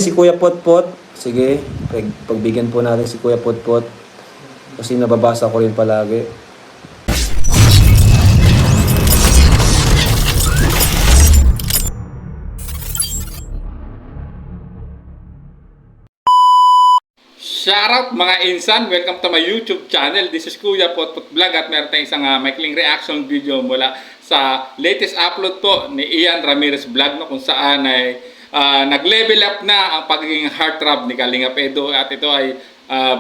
Si Kuya Potpot, sige, pagbigyan po natin si Kuya Potpot kasi nababasa ko rin palagi. Shoutout mga insan! Welcome to my YouTube channel. This is Kuya Potpot Vlog at meron tayong isang maikling reaction video mula sa latest upload po ni Ian Ramirez Vlog, no, kung saan ay nag-level up na ang pagiging heartthrob ni Kalingap Edo, at ito ay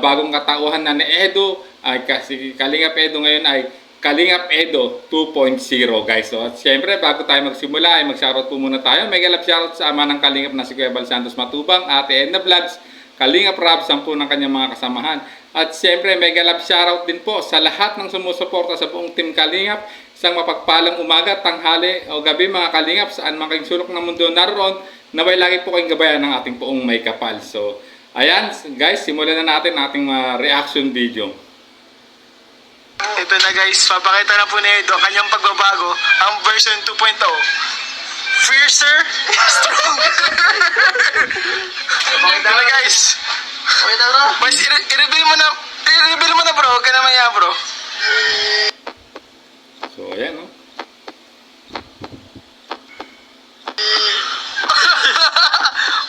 bagong katauhan na ni Edo, ay kasi Kalingap Edo ngayon ay Kalingap Edo 2.0 guys. So at syempre bago tayo magsimula ay mag-shoutout po muna tayo. May galap shoutout sa ama ng Kalingap na si Kuya Bal Santos Matubang, Ate Edna Vlogs, Kalingap Rob, 10 ng kanyang mga kasamahan. At siyempre, mega love shoutout din po sa lahat ng sumusuporta sa buong Team Kalingap. Isang mapagpalang umaga, tanghali o gabi mga Kalingap, saan man kayong sulok ng mundo naroon, naway lagi po kayong gabayan ng ating poong may kapal. So, ayan guys, simulan na natin ating reaction video. Ito na guys, papakita na po ni Edo kanyang pagbabago, ang version 2.0. Fiercer, strong. Pakita na guys. Pakita na. Mas i-reveal mo na bro, huwag ka na maya bro. So, ayan no.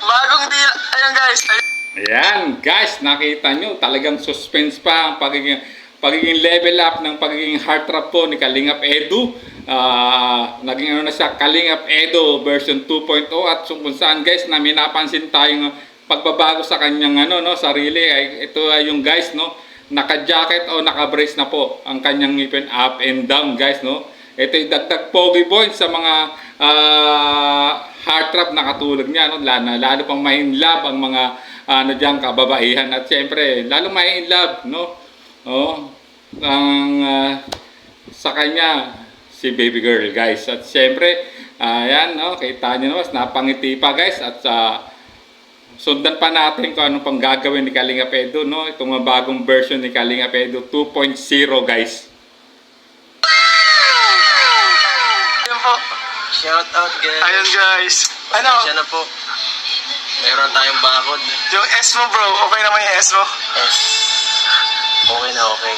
Bagong deal. Ayan guys. Ayan guys, nakita nyo, talagang suspense pa ang pagiging level up ng pagiging heartthrob po ni Kalingap Edo. Naging ano na siya, Kalingap Edo version 2.0, at kung saan guys na may napansin tayong pagbabago sa kanyang sarili ay ito ay yung guys no, naka-jacket o naka-brace na po ang kanyang ngipin up and down guys no. Ito yung dagdag pogi boy sa mga heartthrob na katulad niya no, lalo pang may in love ang mga diyan kababaihan, at syempre lalo may in love no. Sa kanya si baby girl guys, at syempre ayan no, kita nyo naman napangiti pa guys, at sundan pa natin kung anong pang gagawin ni Kalingap Edo no, itong bagong version ni Kalingap Edo 2.0 guys. Ayan po. Shout out guys. Ayan guys. Ano? Siya na po. Mayroon tayong bakod. Yung S mo bro, okay naman yung S mo? S. Okay na okay.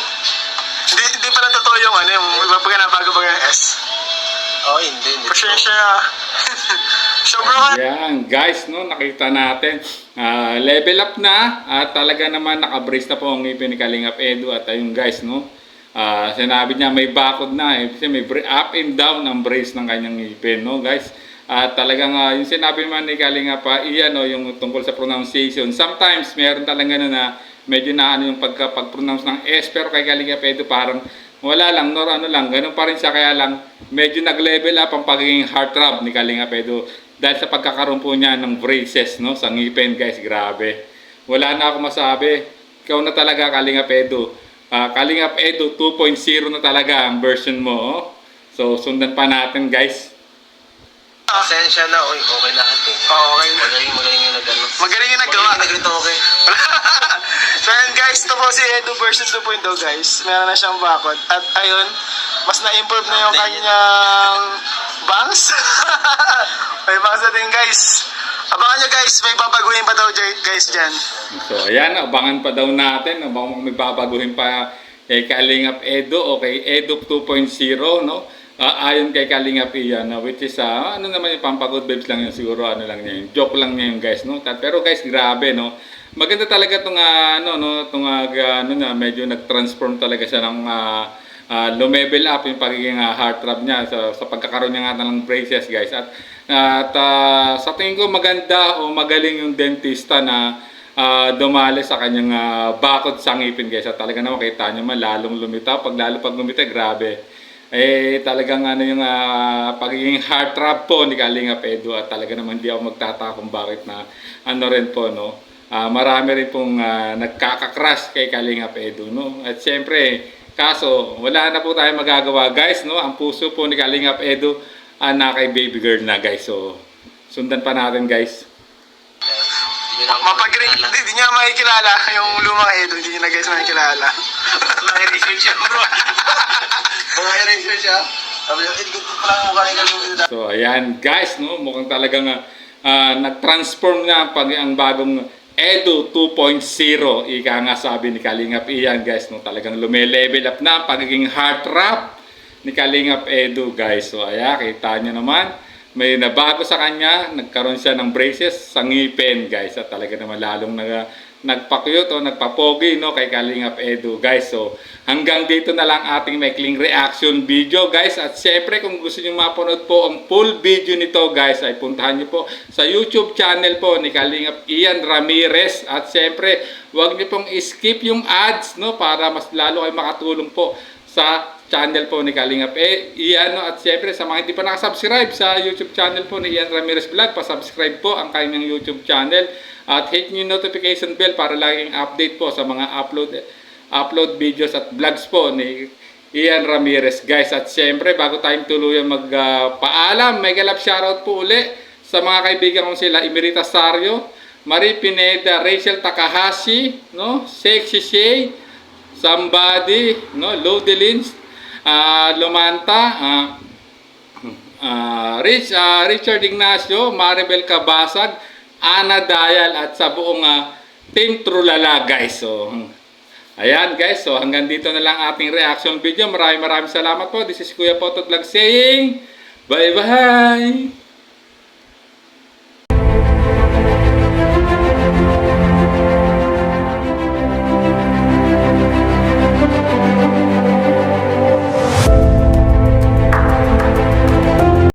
Hindi pala totoo yung yung iba na bago yung S. Oh, hindi. Pasensya na. So bro, Yan guys no, nakita natin level up na at talaga naman naka-brace na po ang ngipin ni Kalingap Edo, at ayun guys no, sinabi niya may bakod na kasi may up and down ang brace ng kanyang ngipin no guys. At talagang yung sinabi naman ni Kalingap Iyan no, yung tungkol sa pronunciation, sometimes meron talaga na medyo na yung pag-pronounce ng S, pero kay Kalingap Edo parang wala lang, lang, ganun pa rin siya, kaya lang medyo nag-level up ang pagiging heartthrob ni Kalingap Edo dahil sa pagkakaroon po niya ng braces no, sa ngipin guys. Grabe, wala na ako masabi, ikaw na talaga Kalingap Edo. Kalingap Edo 2.0 na talaga ang version mo So sundan pa natin guys. Pasensya na. Uy, okay lahat eh. okay na. Magaling yung nag-ano. Magaling yung nagawa. Magaling yung okay. So yun guys, ito po si Edo version 2.0 guys. Meron na siyang bakod. At ayun, mas na-improve na yung kanyang bangs. May bangs na din guys. Abangan nyo guys, may papaguhin pa daw guys dyan. So ayan, abangan pa daw natin, abangan may babaguhin pa kay Kalingap Edo o kay Edo 2.0 no. Ayon kay Kalingap Iyan, which is ano naman yung pampagod babes lang yun, siguro ano lang niya yun, joke lang niya yung guys no. Pero guys, grabe no, maganda talaga itong medyo nag-transform talaga siya ng lumevel up yung pagiging heartthrob niya sa pagkakaroon niya nga ng braces guys. At sa tingin ko maganda o magaling yung dentista na dumali sa kanyang bakod sa ngipin guys. At talaga naman kita nyo man lalong lumitaw, lalo pag lumitaw, grabe. Talagang yung pagiging heartthrob po ni Kalingap Edo, at talaga naman hindi ako magtataka kung bakit na rin po no. Marami rin pong nagkaka-crush kay Kalingap Edo no. At siyempre, kaso wala na po tayong magagawa guys no. Ang puso po ni Kalingap Edo na kay baby girl na guys. So sundan pa natin guys. Hindi niya makikilala yung lumang Edo, hindi niya na guys makikilala. Naka-research siya bro. Naka-research siya. Sabi niya, hindi ko pala mukha yung So ayan guys no, mukhang talagang nag-transform na ang bagong Edu 2.0, ika nga sabi ni Kalingap Ian guys, no, talagang lume-level up na ang pagiging heartthrob ni Kalingap Edu guys. So ayan, kita nyo naman, may nabago sa kanya, nagkaroon siya ng braces sa ngipin guys, at talaga naman lalong nagpa-cute o nagpa-pogi, no, kay Kalingap Edu guys. So hanggang dito na lang ating maikling reaction video guys, at syempre kung gusto niyo mapanood po ang full video nito guys, ay puntahan niyo po sa YouTube channel po ni Kalingap Ian Ramirez, at syempre huwag niyo pong skip yung ads, no, para mas lalo kayo makatulong po sa channel po ni Kalingap Ian, no? At syempre sa mga hindi pa nakasubscribe sa YouTube channel po ni Ian Ramirez Vlog, pa-subscribe po ang kanyang YouTube channel at hit nyo yung notification bell para laging update po sa mga upload videos at vlogs po ni Ian Ramirez guys. At syempre bago tayong tuluyan magpaalam, mega love shoutout po uli sa mga kaibigan kong sila Emerita Sario, Marie Pineda, Rachel Takahashi, no, Sexy Shay, Somebody, no, Lodelins, Lumanta, Richard Ignacio, Maribel Cabasag, Ana Dayal, at sa buong Team Trulala guys. So ayan guys, so hanggang dito na lang ating reaction video. Maraming salamat po. This is Kuya Potot Vlog saying bye bye.